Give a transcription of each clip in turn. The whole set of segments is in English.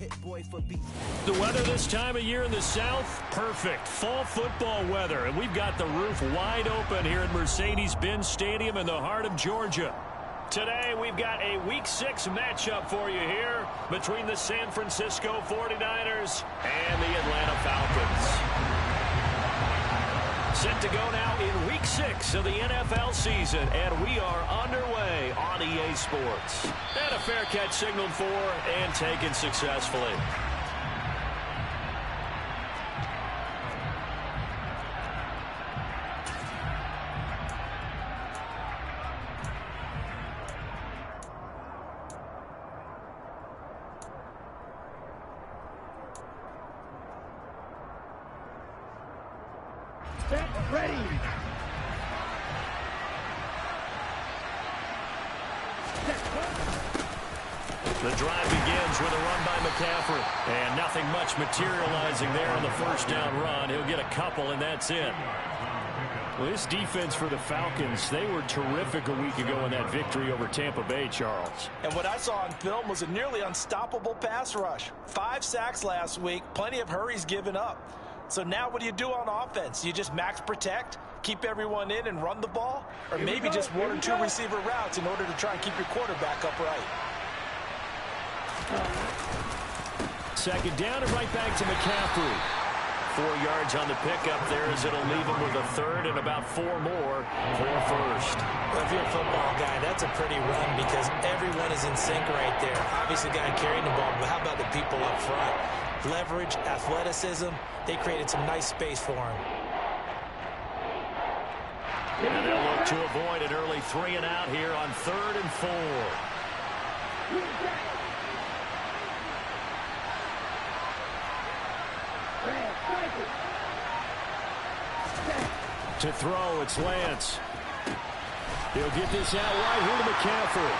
The weather this time of year in the South, perfect. Fall football weather, and we've got the roof wide open here at Mercedes-Benz Stadium in the heart of Georgia. Today, we've got a Week 6 matchup for you here between the San Francisco 49ers and the Atlanta Falcons. Set to go now in Week 6 of the NFL season, and we are underway on EA Sports. And a fair catch signaled for and taken successfully. Ready. The drive begins with a run by McCaffrey. And nothing much materializing there on the first down run. He'll get a couple, and that's it. Well, this defense for the Falcons, they were terrific a week ago in that victory over Tampa Bay, Charles. And what I saw on film was a nearly unstoppable pass rush. 5 sacks last week, plenty of hurries given up. So now what do you do on offense? You just max protect, keep everyone in and run the ball? Or maybe just 1 or 2 receiver routes in order to try and keep your quarterback upright? Second down and right back to McCaffrey. 4 yards on the pickup there as it'll leave him with a third and about 4 more for first. Well, if you're a football guy, that's a pretty run because everyone is in sync right there. Obviously, the guy carrying the ball, but how about the people up front? Leverage, athleticism, they created some nice space for him. And they'll look to avoid an early 3 and out here on 3rd and 4. To throw, it's Lance. He'll get this out right here to McCaffrey.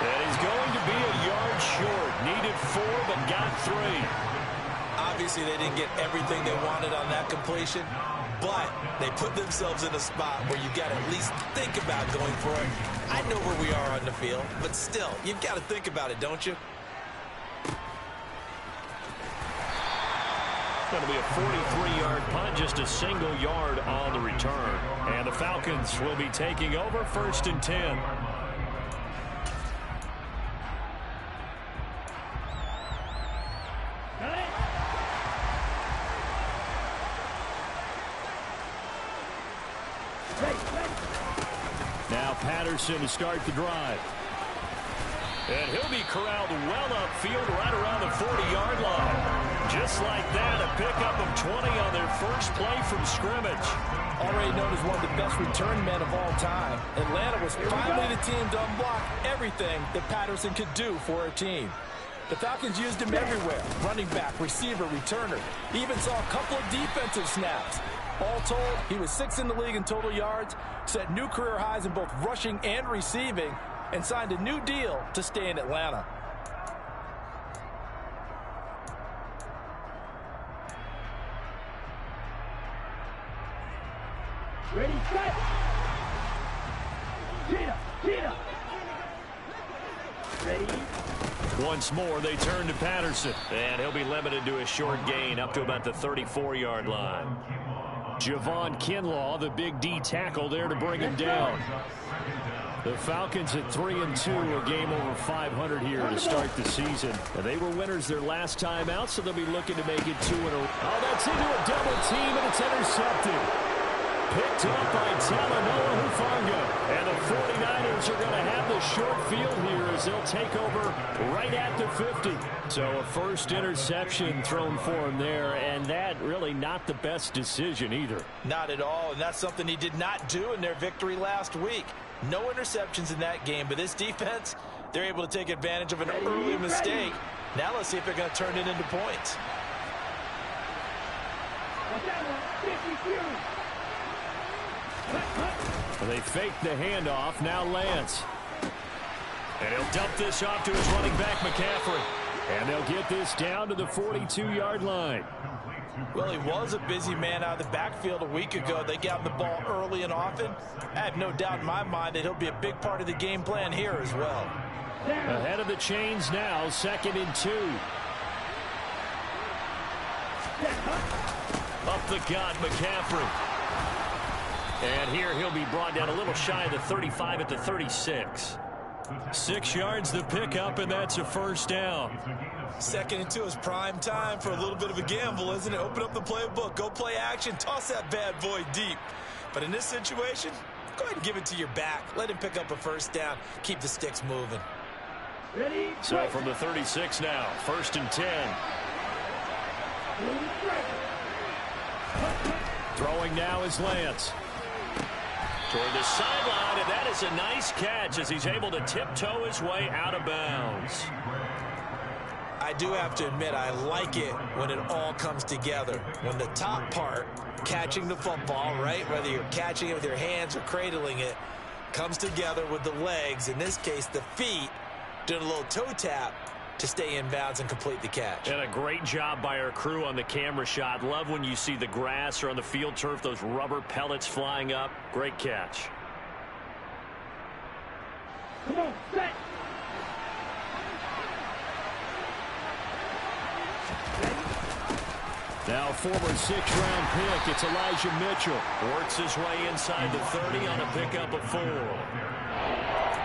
And he's going to be a yard short. Needed 4, but got 3. Obviously, they didn't get everything they wanted on that completion, but they put themselves in a spot where you've got to at least think about going for it. I know where we are on the field, but still, you've got to think about it, don't you? Going to be a 43-yard punt, just a single yard on the return. And the Falcons will be taking over 1st and 10. Now Patterson to start the drive. And he'll be corralled well upfield right around the 40-yard line. Just like that, a pickup of 20 on their first play from scrimmage. Already known as one of the best return men of all time, Atlanta was finally the team to unblock everything that Patterson could do for a team. The Falcons used him everywhere, running back, receiver, returner. He even saw a couple of defensive snaps. All told, he was 6th in the league in total yards, set new career highs in both rushing and receiving, and signed a new deal to stay in Atlanta. Ready, set. Cheetah. Ready. Once more, they turn to Patterson. And he'll be limited to a short gain up to about the 34-yard line. Javon Kinlaw, the big D tackle there to bring him down. The Falcons at 3-2, a game over 500 here to start the season. And they were winners their last time out, so they'll be looking to make it 2 in a row. Oh, that's into a double team, and it's intercepted. Picked up by Talanoa Hufanga. And the 49ers are going to have the short field here as they'll take over right at the 50. So a first interception thrown for him there, and that really not the best decision either. Not at all, and that's something he did not do in their victory last week. No interceptions in that game, but this defense, they're able to take advantage of an early mistake. Now let's see if they're going to turn it into points. They fake the handoff. Now Lance. And he'll dump this off to his running back, McCaffrey. And they'll get this down to the 42-yard line. Well, he was a busy man out of the backfield a week ago. They got him the ball early and often. I have no doubt in my mind that he'll be a big part of the game plan here as well. Ahead of the chains now, 2nd and 2. Up the gut, McCaffrey. And here he'll be brought down a little shy of the 35 at the 36. 6 yards the pickup, and that's a first down. 2nd and 2 is prime time for a little bit of a gamble, isn't it? Open up the playbook, go play action, toss that bad boy deep. But in this situation, go ahead and give it to your back. Let him pick up a first down. Keep the sticks moving. Ready, So from the 36 now, 1st and 10. Throwing now is Lance. Toward the sideline, and that is a nice catch as he's able to tiptoe his way out of bounds. I do have to admit, I like it when it all comes together. When the top part, catching the football, right, whether you're catching it with your hands or cradling it, comes together with the legs, in this case the feet, doing a little toe tap to stay in bounds and complete the catch. And a great job by our crew on the camera shot. Love when you see the grass or on the field turf, those rubber pellets flying up. Great catch. Come on, set. Now former 6th-round pick, it's Elijah Mitchell. Works his way inside the 30 on a pickup of 4.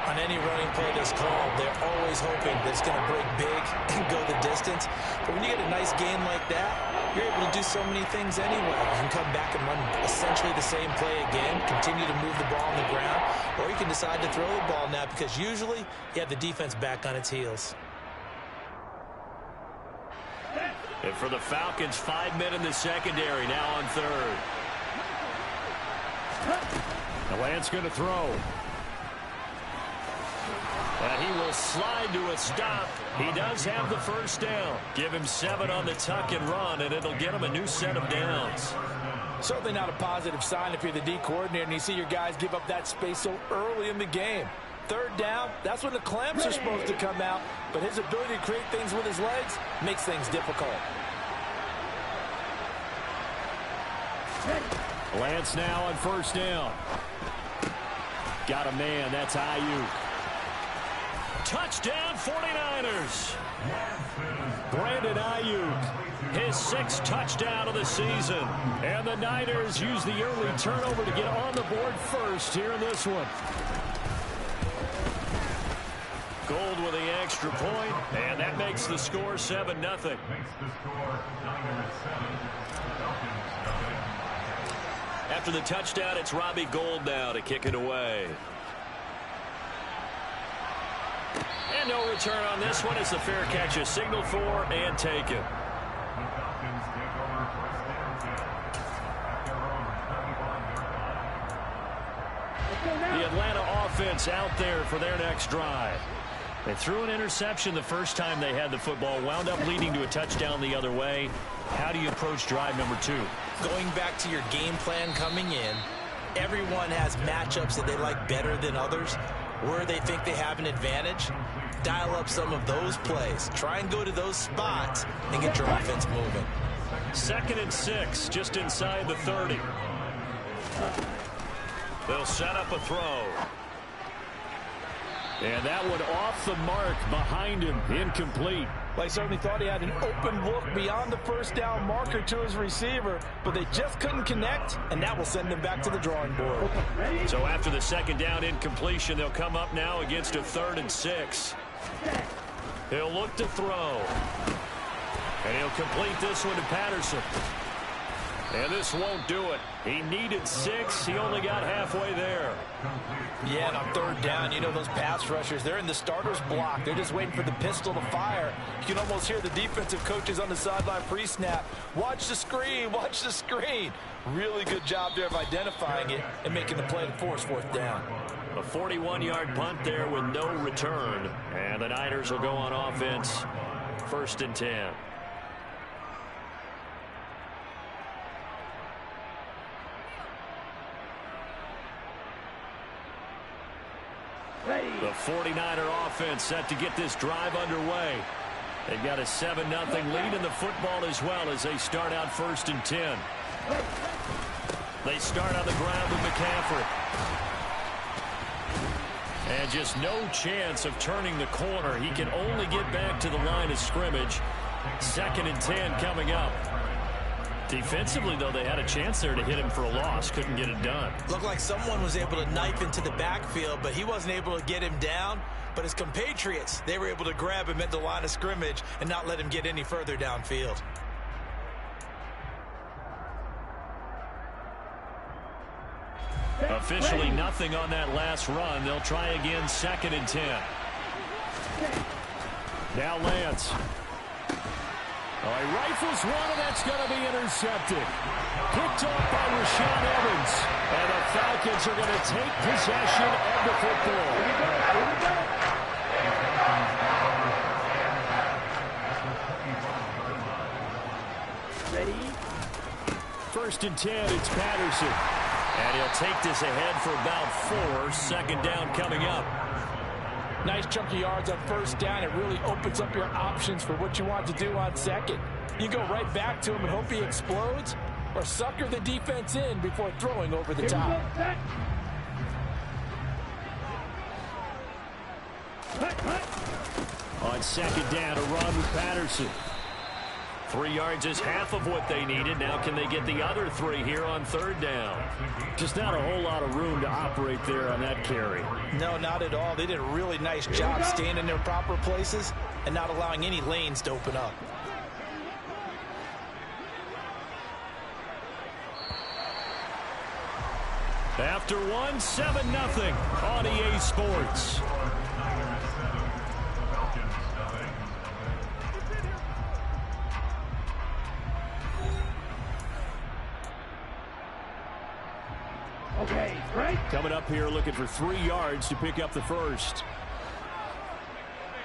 On any running play that's called, they're always hoping that it's going to break big and go the distance. But when you get a nice gain like that, you're able to do so many things anyway. You can come back and run essentially the same play again, continue to move the ball on the ground, or you can decide to throw the ball now because usually you have the defense back on its heels. And for the Falcons, 5 men in the secondary, now on 3rd. Now Lance going to throw. And he will slide to a stop. He does have the first down. Give him 7 on the tuck and run, and it'll get him a new set of downs. Certainly not a positive sign if you're the D coordinator and you see your guys give up that space so early in the game. 3rd down, that's when the clamps are supposed to come out, but his ability to create things with his legs makes things difficult. Lance now on 1st down. Got a man, that's Ayuk. Touchdown 49ers. Brandon Ayuk, his 6th touchdown of the season. And the Niners use the early turnover to get on the board first here in this one. Gold with the extra point, and that makes the score 7-0. After the touchdown, it's Robbie Gould now to kick it away. And no return on this one as the fair catch is signaled for and taken. The Atlanta offense out there for their next drive. They threw an interception the first time they had the football, wound up leading to a touchdown the other way. How do you approach drive number 2? Going back to your game plan coming in, everyone has matchups that they like better than others, where they think they have an advantage. Dial up some of those plays. Try and go to those spots and get your offense moving. 2nd and 6, just inside the 30. They'll set up a throw. And that one off the mark behind him, incomplete. Well, he certainly thought he had an open look beyond the first down marker to his receiver, but they just couldn't connect, and that will send them back to the drawing board. So after the 2nd down incompletion, they'll come up now against a 3rd and 6. He'll look to throw. And he'll complete this one to Patterson. And this won't do it. He needed 6. He only got halfway there. Yeah, and on 3rd down, you know those pass rushers, they're in the starter's block. They're just waiting for the pistol to fire. You can almost hear the defensive coaches on the sideline pre-snap. Watch the screen, watch the screen. Really good job there of identifying it and making the play to force 4th down. A 41-yard punt there with no return. And the Niners will go on offense. 1st and 10. The 49er offense set to get this drive underway. They've got a 7-0 lead in the football as well as they start out 1st and 10. They start on the ground with McCaffrey. And just no chance of turning the corner. He can only get back to the line of scrimmage. 2nd and 10 coming up. Defensively, though, they had a chance there to hit him for a loss. Couldn't get it done. Looked like someone was able to knife into the backfield, but he wasn't able to get him down. But his compatriots, they were able to grab him at the line of scrimmage and not let him get any further downfield. Officially nothing on that last run. They'll try again, 2nd and 10. Now Lance. Oh, he rifles one, and that's going to be intercepted. Picked off by Rashaan Evans. And the Falcons are going to take possession of the football. Ready? 1st and 10, it's Patterson. And he'll take this ahead for about 4. 2nd down coming up. Nice chunky yards on 1st down. It really opens up your options for what you want to do on 2nd. You go right back to him and hope he explodes, or sucker the defense in before throwing over the top. On 2nd down, a run with Patterson. 3 yards is half of what they needed. Now can they get the other 3 here on 3rd down? Just not a whole lot of room to operate there on that carry. No, not at all. They did a really nice job staying in their proper places and not allowing any lanes to open up. After 1, 7-0 on EA Sports. Okay, right? Coming up here looking for 3 yards to pick up the first.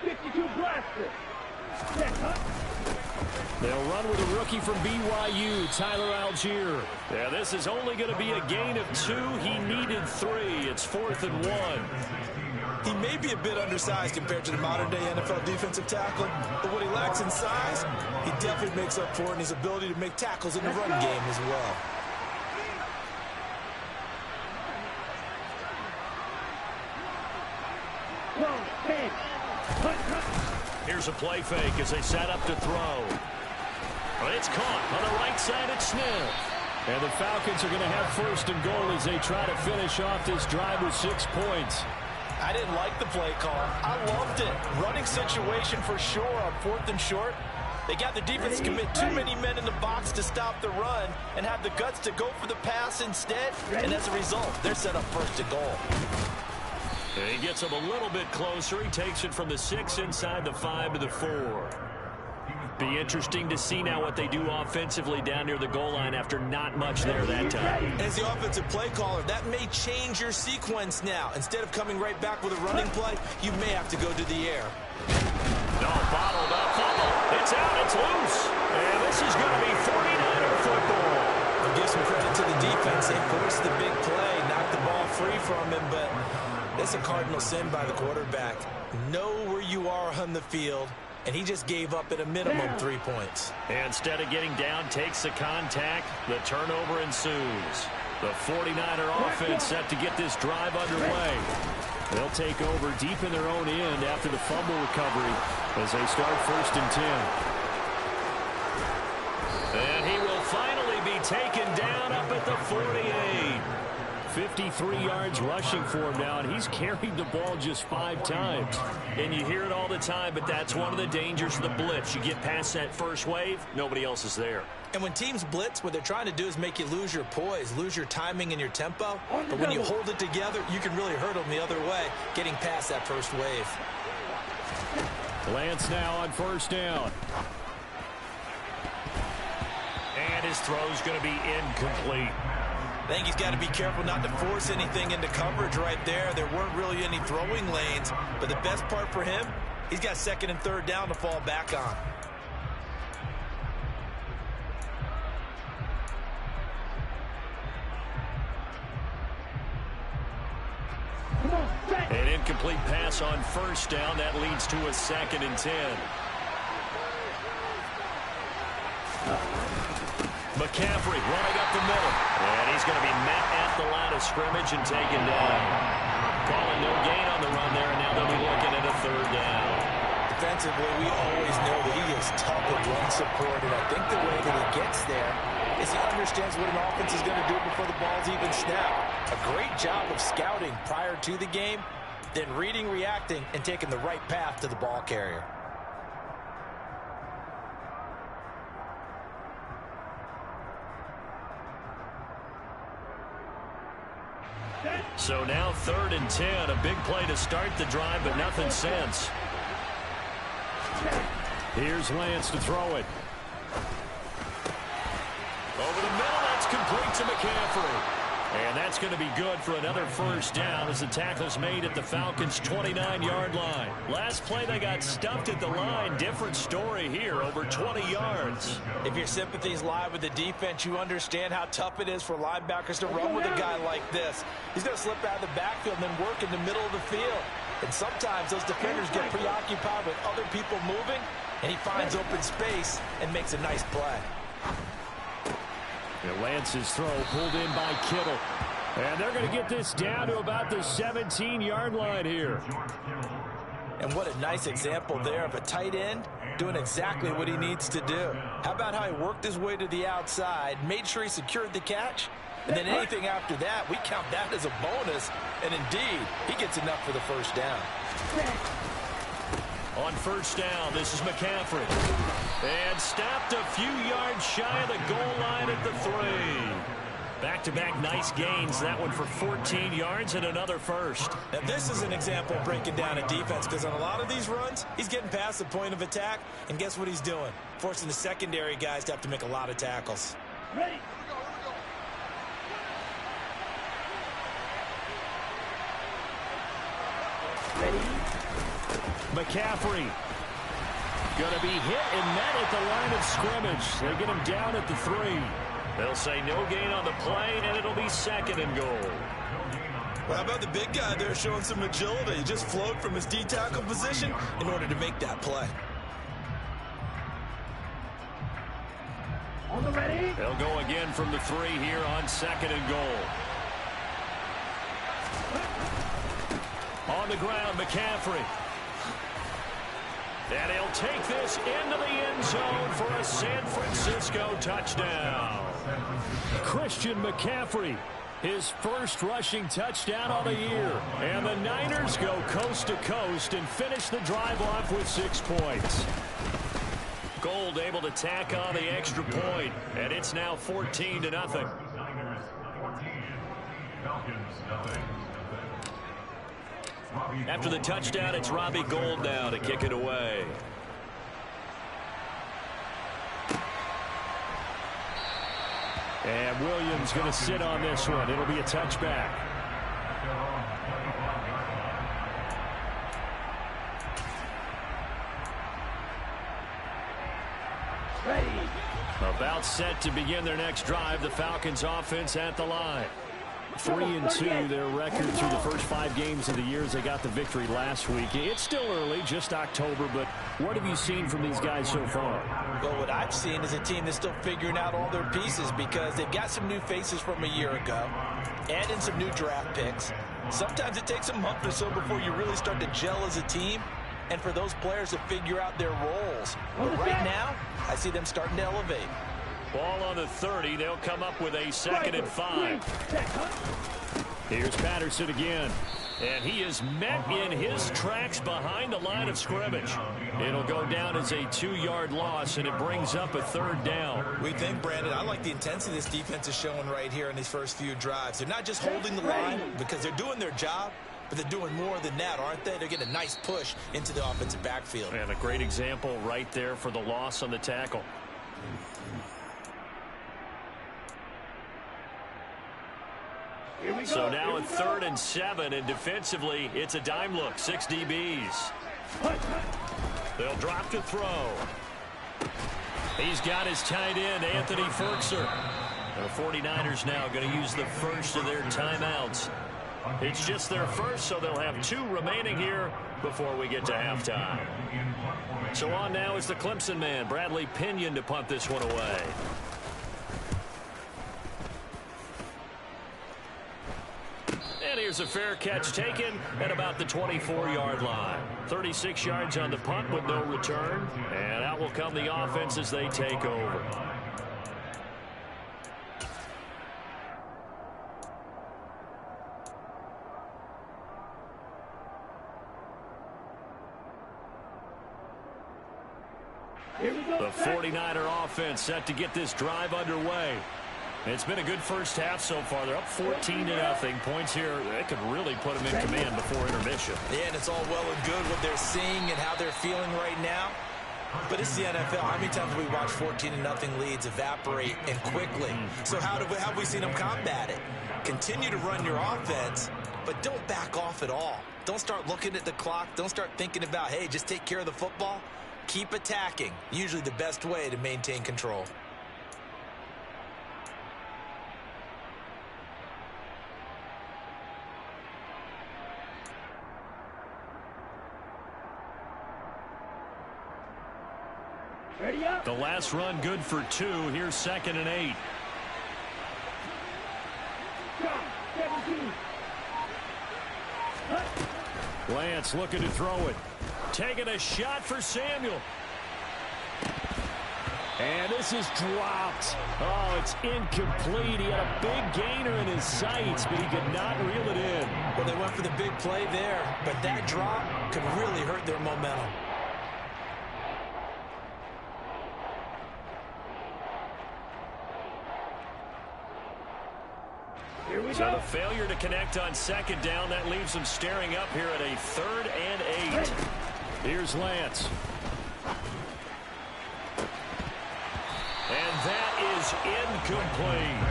52 blaster. Set, huh? They'll run with a rookie from BYU, Tyler Algier. Yeah, this is only going to be a gain of 2. He needed 3. It's 4th and 1. He may be a bit undersized compared to the modern-day NFL defensive tackle, but what he lacks in size, he definitely makes up for it in his ability to make tackles in the run game as well. Here's a play fake as they set up to throw. But it's caught on the right side at Smith. And the Falcons are going to have 1st and goal as they try to finish off this drive with 6 points. I didn't like the play call. I loved it. Running situation for sure on 4th and short. They got the defense to commit too many men in the box to stop the run and have the guts to go for the pass instead. And as a result, they're set up 1st and goal. He gets him a little bit closer. He takes it from the 6 inside the 5 to the 4. Be interesting to see now what they do offensively down near the goal line after not much there that time. As the offensive play caller, that may change your sequence now. Instead of coming right back with a running play, you may have to go to the air. No, bottled up fumble. It's out, it's loose. And this is going to be 49er football. I'll give some credit to the defense. They forced the big play, knocked the ball free from him, but it's a cardinal sin by the quarterback. Know where you are on the field, and he just gave up at a minimum 3 points. And instead of getting down, takes the contact. The turnover ensues. The 49er offense set to get this drive underway. They'll take over deep in their own end after the fumble recovery as they start 1st and 10. And he will finally be taken down up at the 48. 53 yards rushing for him now, and he's carried the ball just 5 times. And you hear it all the time, but that's one of the dangers of the blitz. You get past that first wave, nobody else is there. And when teams blitz, what they're trying to do is make you lose your poise, lose your timing and your tempo. But when you hold it together, you can really hurt them the other way, getting past that first wave. Lance now on 1st down. And his throw's going to be incomplete. I think he's got to be careful not to force anything into coverage right there. There weren't really any throwing lanes, but the best part for him, he's got 2nd and 3rd down to fall back on. An incomplete pass on 1st down. That leads to a 2nd and 10. McCaffrey running up the middle. And he's going to be met at the line of scrimmage and taken down. Calling no gain on the run there, and now they'll be looking at a 3rd down. Defensively, we always know that he is tough with run support, and I think the way that he gets there is he understands what an offense is going to do before the ball's even snapped. A great job of scouting prior to the game, then reading, reacting, and taking the right path to the ball carrier. So now 3rd and 10. A big play to start the drive, but nothing since. Here's Lance to throw it. Over the middle, that's complete to McCaffrey. And that's going to be good for another first down as the tackle's made at the Falcons' 29-yard line. Last play, they got stuffed at the line. Different story here, over 20 yards. If your sympathies lie with the defense, you understand how tough it is for linebackers to run with a guy like this. He's going to slip out of the backfield and then work in the middle of the field. And sometimes those defenders get preoccupied with other people moving, and he finds open space and makes a nice play. Lance's throw pulled in by Kittle. And they're going to get this down to about the 17-yard line here. And what a nice example there of a tight end doing exactly what he needs to do. How about how he worked his way to the outside, made sure he secured the catch, and then anything after that, we count that as a bonus. And indeed, he gets enough for the first down. On first down, this is McCaffrey. And stopped a few yards shy of the goal line at the 3. Back-to-back nice gains. That one for 14 yards and another first. Now, this is an example of breaking down a defense, because on a lot of these runs, he's getting past the point of attack, and guess what he's doing? Forcing the secondary guys to have to make a lot of tackles. Ready. McCaffrey going to be hit and met at the line of scrimmage. They get him down at the 3. They'll say no gain on the play, and it'll be 2nd and goal. Well, how about the big guy there showing some agility? He just flowed from his D-tackle position in order to make that play. On the ready. They'll go again from the 3 here on 2nd and goal. On the ground, McCaffrey. And he'll take this into the end zone for a San Francisco touchdown. Christian McCaffrey, his first rushing touchdown of the year. And the Niners go coast to coast and finish the drive off with 6 points. Gold able to tack on the extra point, and it's now 14-0. After the touchdown, it's Robbie Gould now to kick it away. And Williams going to sit on this one. It'll be a touchback. Ready. About set to begin their next drive. The Falcons offense at the line. 3-2 their record through the first 5 games of the year as they got the victory last week. It's still early, just October, but what have you seen from these guys so far? Well, what I've seen is a team that's still figuring out all their pieces, because they've got some new faces from a year ago, add in some new draft picks. Sometimes it takes a month or so before you really start to gel as a team, and for those players to figure out their roles. But right now, I see them starting to elevate. Ball on the 30. They'll come up with a 2nd and 5. Here's Patterson again. And he is met in his tracks behind the line of scrimmage. It'll go down as a 2-yard loss, and it brings up a 3rd down. We think, Brandon, I like the intensity this defense is showing right here in these first few drives. They're not just holding the line because they're doing their job, but they're doing more than that, aren't they? They're getting a nice push into the offensive backfield. And a great example right there for the loss on the tackle. So now a 3rd and 7, and defensively, it's a dime look. 6 DBs. They'll drop to throw. He's got his tight end, Anthony Ferkser. The 49ers now going to use the first of their timeouts. It's just their first, so they'll have 2 remaining here before we get to halftime. So on now is the Clemson man, Bradley Pinion, to punt this one away. And here's a fair catch taken at about the 24-yard line. 36 yards on the punt with no return. And out will come the offense as they take over. Here we go. The 49er offense set to get this drive underway. It's been a good first half so far. They're up 14-0. Points here, they could really put them in command before intermission. Yeah, and it's all well and good what they're seeing and how they're feeling right now. But it's the NFL. How many times have we watched 14-0 leads evaporate and quickly? So how have we seen them combat it? Continue to run your offense, but don't back off at all. Don't start looking at the clock. Don't start thinking about, hey, just take care of the football. Keep attacking. Usually the best way to maintain control. Ready up. The last run good for 2. Here's 2nd and 8. Shot. 17. Lance looking to throw it. Taking a shot for Samuel. And this is dropped. Oh, it's incomplete. He had a big gainer in his sights, but he could not reel it in. Well, they went for the big play there, but that drop could really hurt their momentum. Here we So go. the failure to connect on 2nd down, that leaves them staring up here at a 3rd and 8. Here's Lance. And that is incomplete.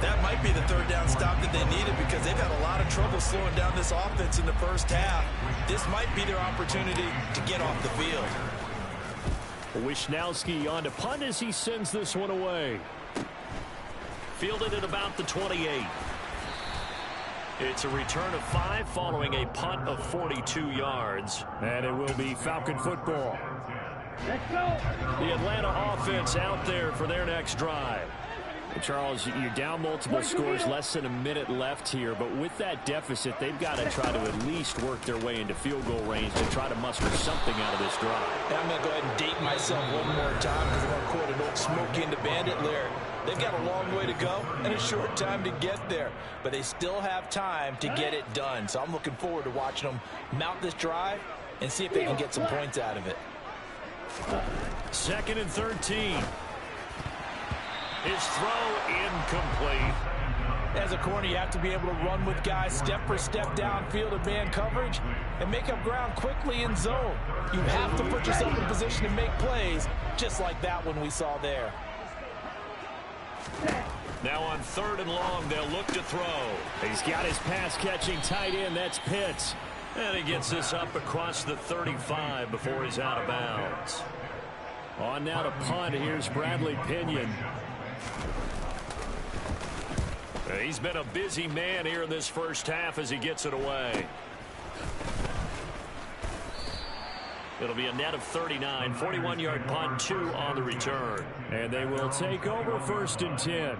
That might be the 3rd down stop that they needed because they've had a lot of trouble slowing down this offense in the first half. This might be their opportunity to get off the field. Wisnowski on to punt as he sends this one away. Fielded at about the 28. It's a return of 5 following a punt of 42 yards. And it will be Falcon football. Let's go. The Atlanta offense out there for their next drive. Charles, you're down multiple scores, less than a minute left here, but with that deficit, they've got to try to at least work their way into field goal range to try to muster something out of this drive. And I'm going to go ahead and date myself one more time because I'm going to quote an old Smokey and the Bandit lyric. They've got a long way to go and a short time to get there, but they still have time to get it done. So I'm looking forward to watching them mount this drive and see if they can get some points out of it. 2nd and 13. His throw incomplete. As a corner, you have to be able to run with guys step for step downfield in man coverage and make up ground quickly in zone. You have to put yourself in position to make plays, just like that one we saw there. Now on 3rd and long, they'll look to throw. He's got his pass-catching tight end. That's Pitts. And he gets this up across the 35 before he's out of bounds. On now to punt. Here's Bradley Pinion. He's been a busy man here in this first half as he gets it away. It'll be a net of 39, 41-yard punt, 2 on the return. And they will take over 1st and 10.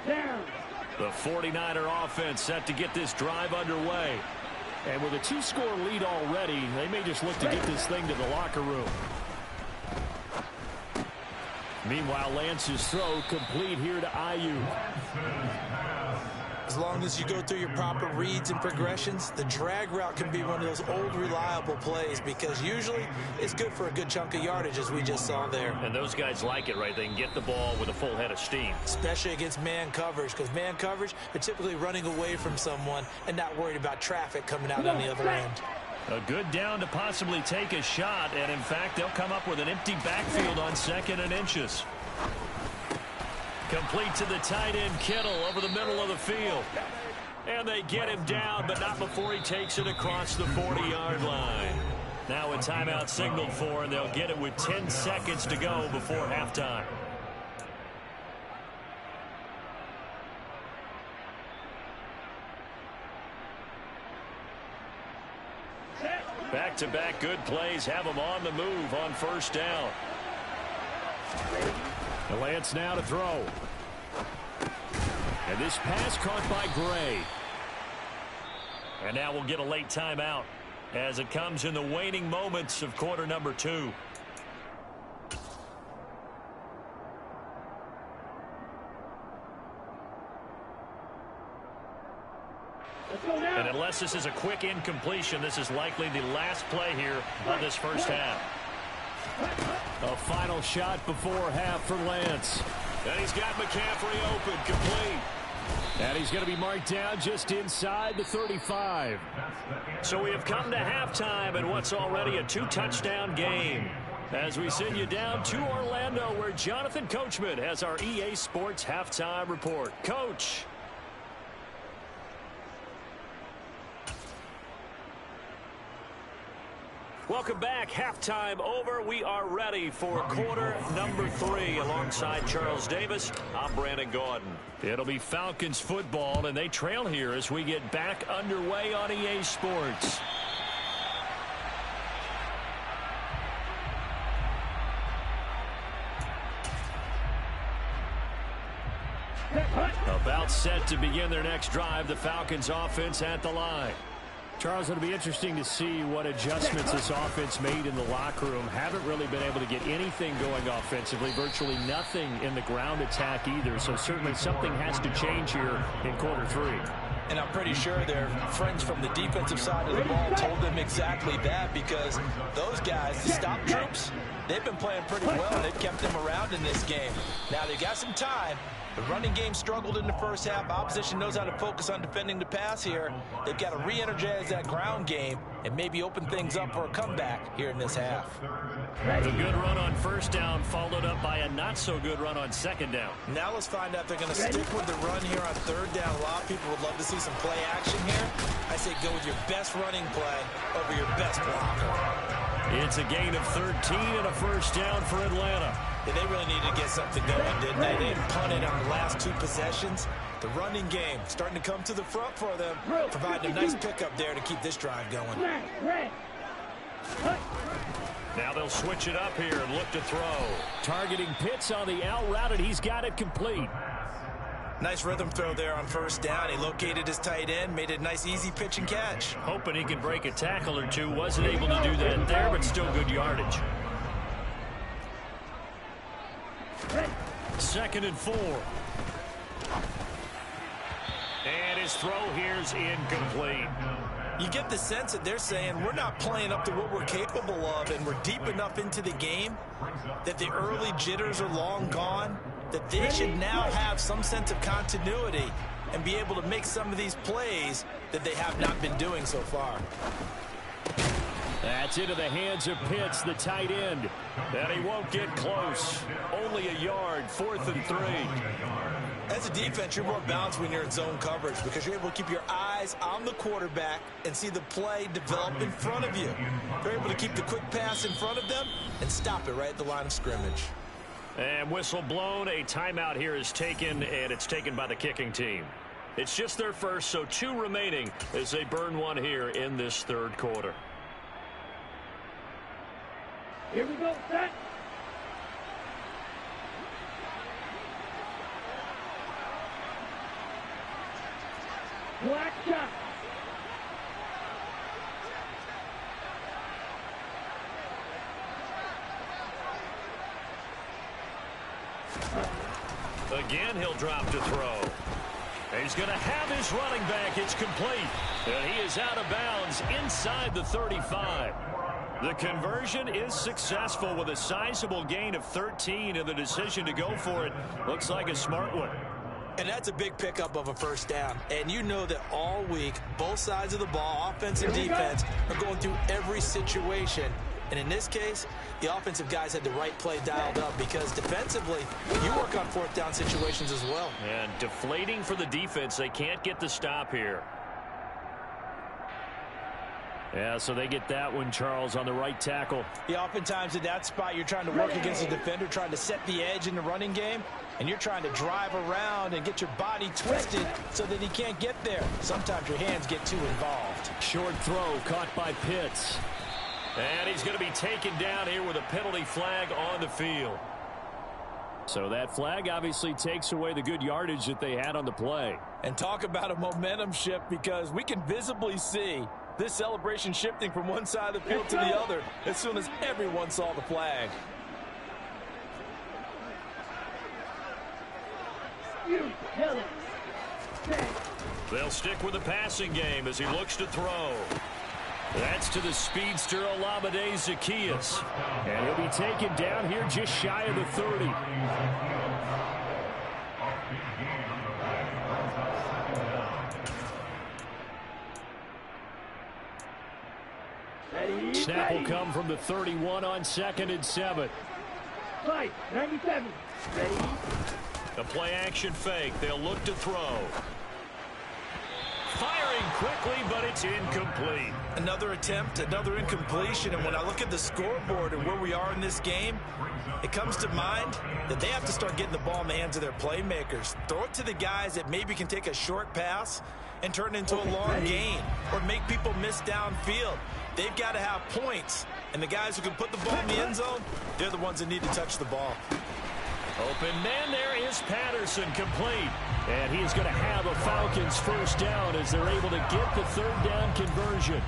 Down. The 49er offense set to get this drive underway. And with a 2-score lead already, they may just look to get this thing to the locker room. Meanwhile, Lance's throw complete here to Ayuk. As long as you go through your proper reads and progressions, the drag route can be one of those old reliable plays because usually it's good for a good chunk of yardage as we just saw there. And those guys like it, right? They can get the ball with a full head of steam. Especially against man coverage because man coverage, they're typically running away from someone and not worried about traffic coming out on the other end. A good down to possibly take a shot, and in fact, they'll come up with an empty backfield on 2nd and inches. Complete to the tight end, Kittle, over the middle of the field. And they get him down, but not before he takes it across the 40-yard line. Now a timeout signaled for, and they'll get it with 10 seconds to go before halftime. Back-to-back good plays have them on the move on 1st down. The Lance now to throw. And this pass caught by Gray. And now we'll get a late timeout as it comes in the waning moments of quarter number 2. Let's go now. And unless this is a quick incompletion, this is likely the last play here of this first half. A final shot before half for Lance. And he's got McCaffrey open, complete. And he's going to be marked down just inside the 35. So we have come to halftime in what's already a 2-touchdown game. As we send you down to Orlando, where Jonathan Coachman has our EA Sports halftime report. Coach. Welcome back. Halftime over. We are ready for quarter number 3. Alongside Charles Davis, I'm Brandon Gaudin. It'll be Falcons football, and they trail here as we get back underway on EA Sports. About set to begin their next drive. The Falcons offense at the line. Charles, it'll be interesting to see what adjustments this offense made in the locker room. Haven't really been able to get anything going offensively. Virtually nothing in the ground attack either. So certainly something has to change here in quarter 3. And I'm pretty sure their friends from the defensive side of the ball told them exactly that, because those guys, the stop troops, they've been playing pretty well. They've kept them around in this game. Now they got some time. The running game struggled in the first half. Opposition knows how to focus on defending the pass here. They've got to re-energize that ground game and maybe open things up for a comeback here in this half. The good run on first down followed up by a not-so-good run on second down. Now let's find out if they're going to stick with the run here on third down. A lot of people would love to see some play action here. I say go with your best running play over your best blocker. It's a gain of 13 and a first down for Atlanta. Yeah, they really needed to get something going, didn't they? They punted on the last 2 possessions. The running game starting to come to the front for them, providing a nice pickup there to keep this drive going. Now they'll switch it up here and look to throw. Targeting Pitts on the out route, and he's got it complete. Nice rhythm throw there on first down. He located his tight end, made a nice easy pitch and catch. Hoping he can break a tackle or two. Wasn't able to do that there, but still good yardage. 2nd and 4. And his throw here's incomplete. You get the sense that they're saying we're not playing up to what we're capable of, and we're deep enough into the game that the early jitters are long gone, that they should now have some sense of continuity and be able to make some of these plays that they have not been doing so far. That's into the hands of Pitts, the tight end. And he won't get close. Only a yard, 4th and 3. As a defense, you're more balanced when you're in zone coverage because you're able to keep your eyes on the quarterback and see the play develop in front of you. They're able to keep the quick pass in front of them and stop it right at the line of scrimmage. And whistle blown. A timeout here is taken, and it's taken by the kicking team. It's just their first, so 2 remaining as they burn one here in this 3rd quarter. Here we go, set. Black shot. Again, he'll drop to throw. He's going to have his running back. It's complete. And he is out of bounds inside the 35. The conversion is successful with a sizable gain of 13, and the decision to go for it looks like a smart one. And that's a big pickup of a first down. And you know that all week, both sides of the ball, offense and defense, are going through every situation. And in this case, the offensive guys had the right play dialed up because defensively, you work on 4th down situations as well. And deflating for the defense. They can't get the stop here. Yeah, so they get that one, Charles, on the right tackle. Yeah, oftentimes in that spot, you're trying to work against the defender, trying to set the edge in the running game, and you're trying to drive around and get your body twisted so that he can't get there. Sometimes your hands get too involved. Short throw caught by Pitts. And he's going to be taken down here with a penalty flag on the field. So that flag obviously takes away the good yardage that they had on the play. And talk about a momentum shift, because we can visibly see this celebration shifting from one side of the field to the other as soon as everyone saw the flag. You kill it. They'll stick with the passing game as he looks to throw. That's to the speedster Olamide Zaccheaus. And he'll be taken down here just shy of the 30. Snap will come from the 31 on 2nd and 7. Fight, 97. Ready? The play action fake. They'll look to throw. Firing quickly, but it's incomplete. Another attempt, another incompletion, and when I look at the scoreboard and where we are in this game, it comes to mind that they have to start getting the ball in the hands of their playmakers. Throw it to the guys that maybe can take a short pass and turn it into a long gain or make people miss downfield. They've got to have points, and the guys who can put the ball in the end zone, they're the ones that need to touch the ball. Open man, there is Patterson, complete. And he is going to have a Falcons first down as they're able to get the 3rd down conversion.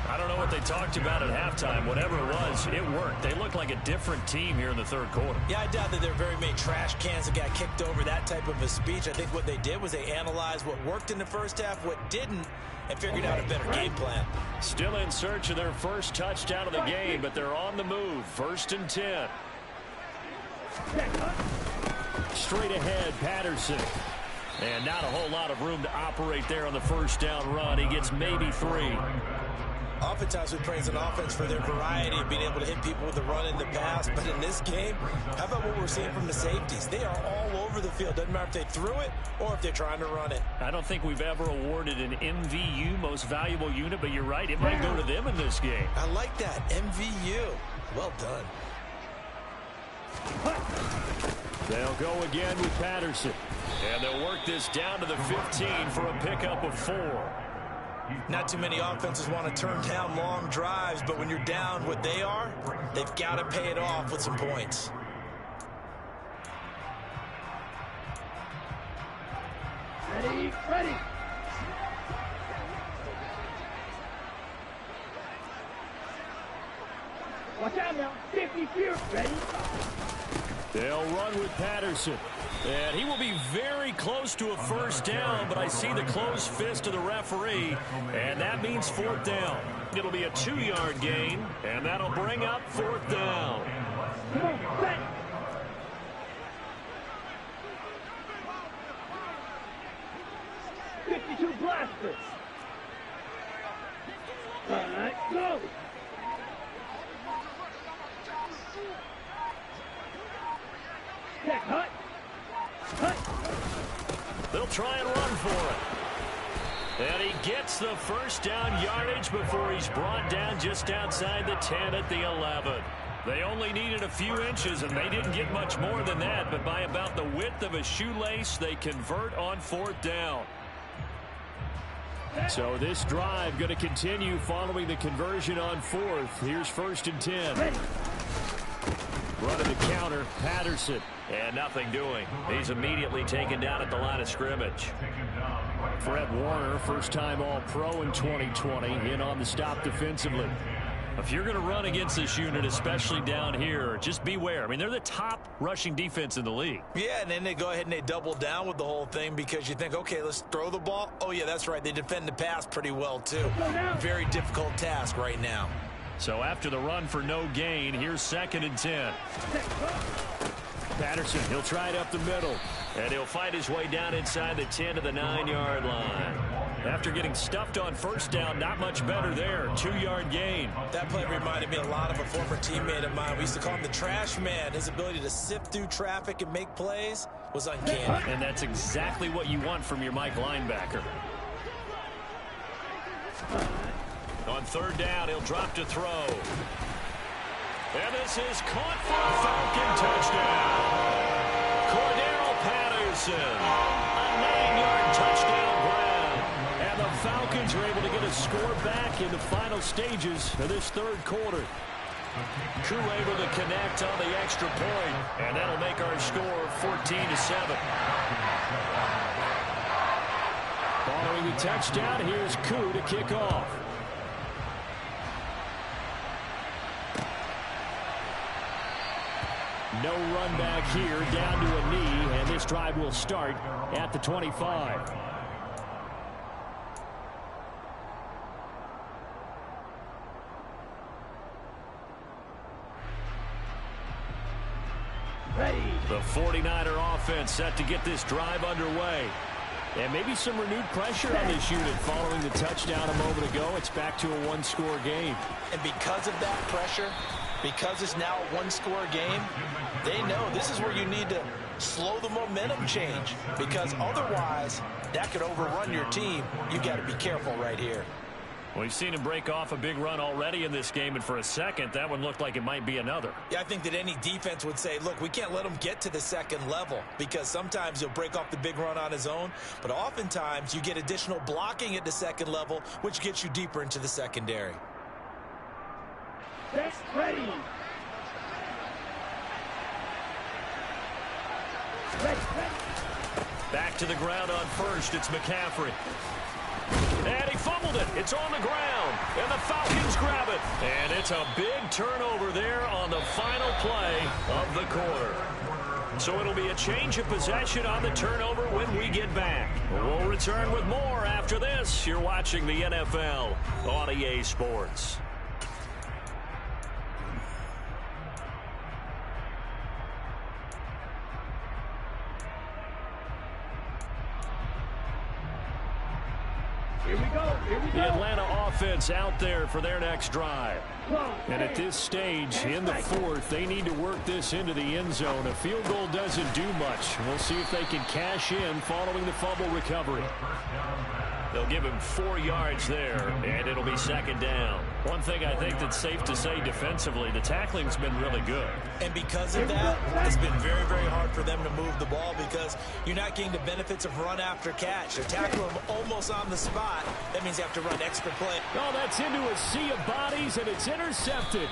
I don't know what they talked about at halftime. Whatever it was, it worked. They look like a different team here in the 3rd quarter. Yeah, I doubt that there are very many trash cans that got kicked over, that type of a speech. I think what they did was they analyzed what worked in the first half, what didn't, and figured out a better game plan. Still in search of their first touchdown of the game, but they're on the move. 1st and 10. Straight ahead, Patterson. And not a whole lot of room to operate there on the first down run. He gets maybe 3. Oftentimes we praise an offense for their variety of being able to hit people with the run in the pass. But in this game, how about what we're seeing from the safeties? They are all over the field. Doesn't matter if they threw it or if they're trying to run it. I don't think we've ever awarded an MVU, most valuable unit, but you're right. It might go to them in this game. I like that. MVU. Well done. They'll go again with Patterson. And they'll work this down to the 15 for a pickup of 4. Not too many offenses want to turn down long drives, but when you're down what they are, they've got to pay it off with some points. Ready, ready. Watch out now. 50 feet. Ready? They'll run with Patterson. And he will be very close to a first down, but I see the closed fist of the referee, and that means 4th down. It'll be a 2-yard gain, and that'll bring up 4th down. Come on, set. '52 blasters. All right, go. Check, hut. They'll try and run for it. And he gets the first down yardage before he's brought down just outside the 10 at the 11. They only needed a few inches, and they didn't get much more than that, but by about the width of a shoelace, they convert on 4th down. So this drive going to continue following the conversion on 4th. Here's 1st and 10. Running the counter, Patterson. And nothing doing. He's immediately taken down at the line of scrimmage. Fred Warner, first-time All-Pro in 2020, in on the stop defensively. If you're going to run against this unit, especially down here, just beware. I mean, they're the top rushing defense in the league. Yeah, and then they go ahead and they double down with the whole thing because you think, okay, let's throw the ball. Oh, yeah, that's right. They defend the pass pretty well, too. Very difficult task right now. So after the run for no gain, here's 2nd and 10. Patterson, he'll try it up the middle. And he'll find his way down inside the 10 to the 9-yard line. After getting stuffed on first down, not much better there. 2-yard gain. That play reminded me a lot of a former teammate of mine. We used to call him the trash man. His ability to sift through traffic and make plays was uncanny. And that's exactly what you want from your Mike linebacker. On 3rd down, he'll drop to throw. And this is caught for a Falcon touchdown. Cordero Patterson, a 9-yard touchdown grab. And the Falcons are able to get a score back in the final stages of this 3rd quarter. Crew able to connect on the extra point, and that'll make our score 14-7. Following the touchdown, here's Koo to kick off. No run back here, down to a knee, and this drive will start at the 25. The 49er offense set to get this drive underway. And maybe some renewed pressure on this unit following the touchdown a moment ago. It's back to a one-score game. And because of that pressure, because it's now a one-score game, they know this is where you need to slow the momentum change, because otherwise that could overrun your team. You got to be careful right here. We've seen him break off a big run already in this game, and for a second, that one looked like it might be another. Yeah, I think that any defense would say, look, we can't let him get to the second level, because sometimes he'll break off the big run on his own, but oftentimes you get additional blocking at the second level, which gets you deeper into the secondary. Set, ready. Back to the ground on first. It's McCaffrey. And he fumbled it. It's on the ground. And the Falcons grab it. And it's a big turnover there on the final play of the quarter. So it'll be a change of possession on the turnover when we get back. We'll return with more after this. You're watching the NFL on EA Sports. Here we go. The Atlanta offense out there for their next drive. And at this stage, in the fourth, they need to work this into the end zone. A field goal doesn't do much. We'll see if they can cash in following the fumble recovery. They'll give him 4 yards there, and it'll be second down. One thing I think that's safe to say defensively, the tackling's been really good. And because of that, it's been very, very hard for them to move the ball, because you're not getting the benefits of run after catch. They're tackling them almost on the spot. That means you have to run extra play. Oh, that's into a sea of bodies, and it's intercepted.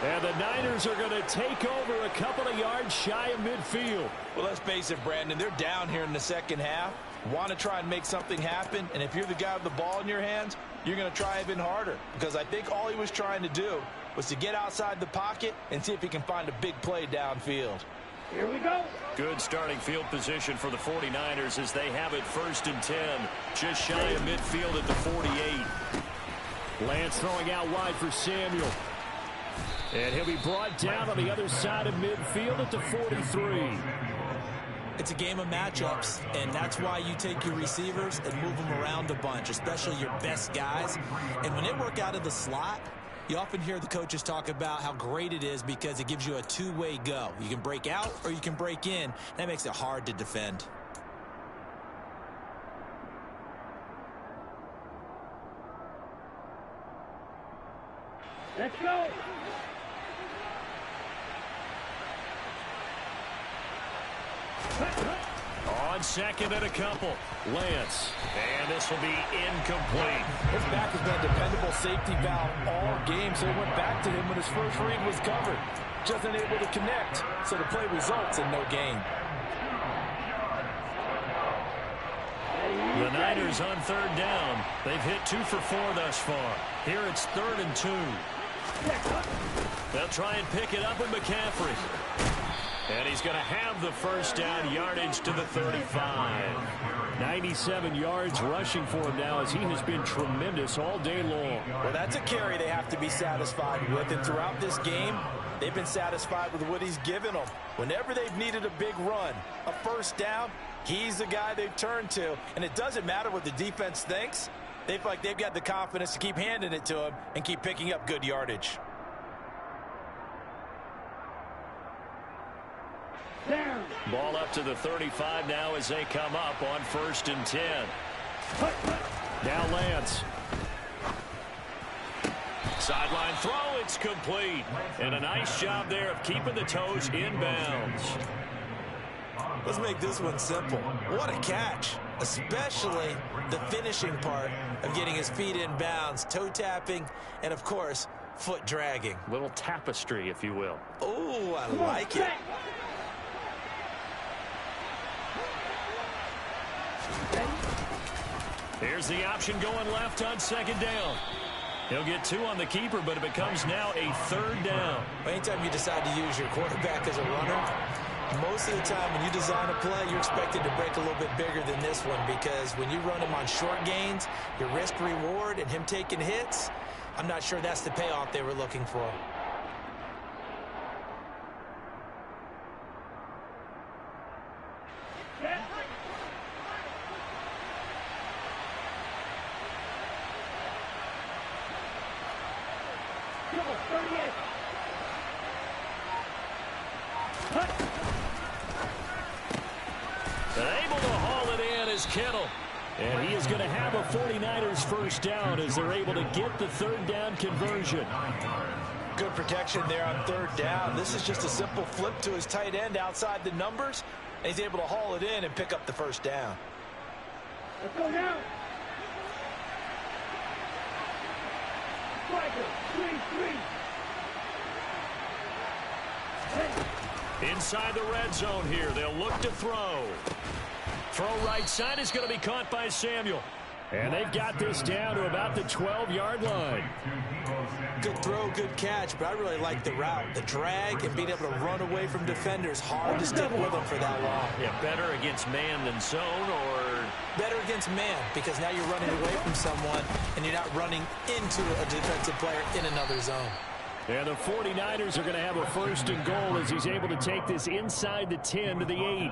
And the Niners are going to take over a couple of yards shy of midfield. Well, let's face it, Brandon, they're down here in the second half. Want to try and make something happen, and if you're the guy with the ball in your hands, you're going to try even harder, because I think all he was trying to do was to get outside the pocket and see if he can find a big play downfield. Here we go. Good starting field position for the 49ers as they have it 1st and 10, just shy of midfield at the 48. Lance throwing out wide for Samuel. And he'll be brought down on the other side of midfield at the 43. It's a game of matchups, and that's why you take your receivers and move them around a bunch, especially your best guys. And when they work out of the slot, you often hear the coaches talk about how great it is because it gives you a two-way go. You can break out or you can break in. That makes it hard to defend. Let's go. On second and a couple, Lance. And this will be incomplete. His back has been a dependable safety valve all game, so he went back to him when his first read was covered. Just unable to connect, so the play results in no gain. The Niners on 3rd down. They've hit 2 for 4 thus far. Here it's 3rd and 2. They'll try and pick it up with McCaffrey. And he's going to have the first down, yardage to the 35. 97 yards rushing for him now as he has been tremendous all day long. Well, that's a carry they have to be satisfied with. And throughout this game, they've been satisfied with what he's given them. Whenever they've needed a big run, a first down, he's the guy they've turned to. And it doesn't matter what the defense thinks. They feel like they've got the confidence to keep handing it to him and keep picking up good yardage. Down. Ball up to the 35 now as they come up on 1st and 10. Now Lance. Sideline throw, it's complete. And a nice job there of keeping the toes inbounds. Let's make this one simple. What a catch, especially the finishing part of getting his feet in bounds, toe tapping, and of course, foot dragging. Little tapestry, if you will. Oh, I like it. Here's the option going left on 2nd down. He'll get 2 on the keeper, but it becomes now a 3rd down. Anytime you decide to use your quarterback as a runner, most of the time when you design a play, you're expected to break a little bit bigger than this one, because when you run him on short gains, your risk reward and him taking hits, I'm not sure that's the payoff they were looking for. go. 38. Cut. Able to haul it in is Kittle. And he is going to have a 49ers first down as they're able to get the third down conversion. Good protection there on third down. This is just a simple flip to his tight end outside the numbers, and he's able to haul it in and pick up the first down. Let's go now. Striker, 3-3. Inside the red zone here. They'll look to throw. Throw right side is going to be caught by Samuel. And they've got this down to about the 12-yard line. Good throw, good catch, but I really like the route. The drag and being able to run away from defenders. Hard to stick with them for that long. Yeah, better against man than zone, or? Better against man, because now you're running away from someone and you're not running into a defensive player in another zone. And the 49ers are going to have a first and goal as he's able to take this inside the 10 to the 8.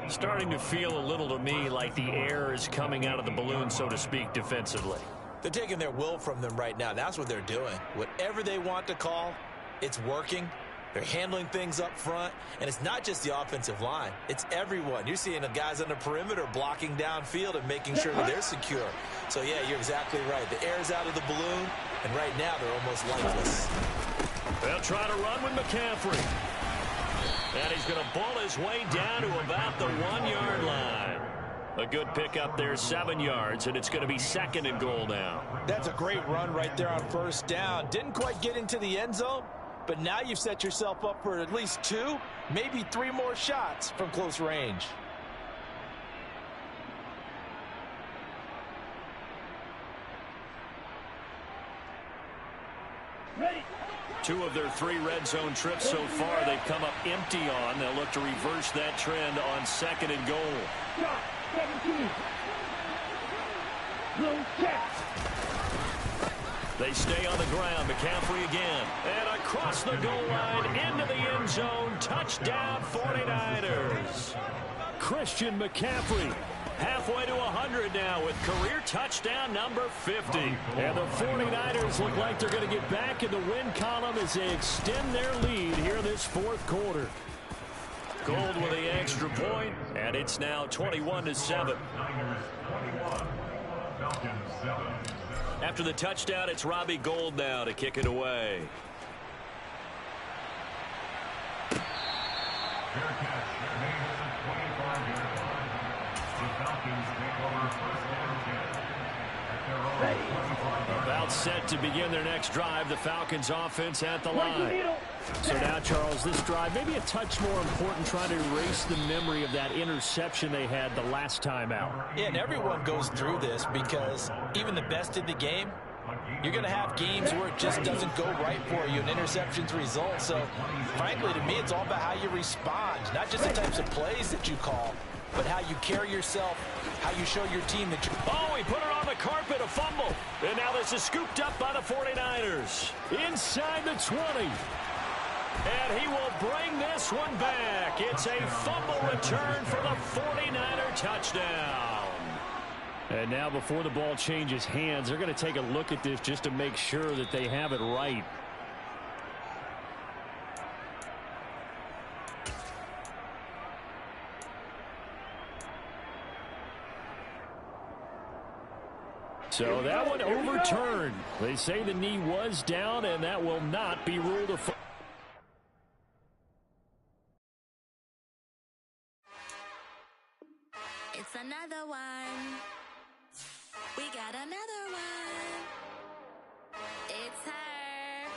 Starting to feel a little to me like the air is coming out of the balloon, so to speak, defensively. They're taking their will from them right now. That's what they're doing. Whatever they want to call, it's working. They're handling things up front, and it's not just the offensive line. It's everyone. You're seeing the guys on the perimeter blocking downfield and making sure that they're secure. So, yeah, you're exactly right. The air's out of the balloon, and right now they're almost lifeless. They'll try to run with McCaffrey. And he's going to ball his way down to about the 1-yard line. A good pickup there, 7 yards, and it's going to be second and goal now. That's a great run right there on first down. Didn't quite get into the end zone, but now you've set yourself up for at least 2, maybe 3 more shots from close range. Ready. 2 of their 3 red zone trips so far they've come up empty on. They'll look to reverse that trend on second and goal. Shot. 17. Blue check. They stay on the ground. McCaffrey again. And across the goal line into the end zone. Touchdown 49ers. Christian McCaffrey halfway to 100 now with career touchdown number 50. And the 49ers look like they're going to get back in the win column as they extend their lead here in this fourth quarter. Gold with the extra point, and it's now 21-7. After the touchdown, it's Robbie Gould now to kick it away. About set to begin their next drive, the Falcons offense at the line. So now, Charles, this drive maybe a touch more important, trying to erase the memory of that interception they had the last time out. Yeah, and everyone goes through this because even the best in the game, you're going to have games where it just doesn't go right for you, and interceptions result. So, frankly, to me, it's all about how you respond, not just the types of plays that you call, but how you carry yourself, how you show your team that you... Oh, he put it on the carpet, a fumble. And now this is scooped up by the 49ers. Inside the 20. And he will bring this one back. It's a fumble return for the 49er touchdown. And now before the ball changes hands, they're going to take a look at this just to make sure that they have it right. So that one overturned. They say the knee was down, and that will not be ruled a foul. It's another one. We got another one. It's her.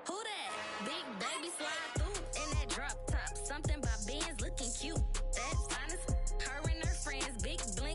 Who that? Big baby slide through in that drop top. Something by Benz looking cute. That's fine as her and her friends. Big blink.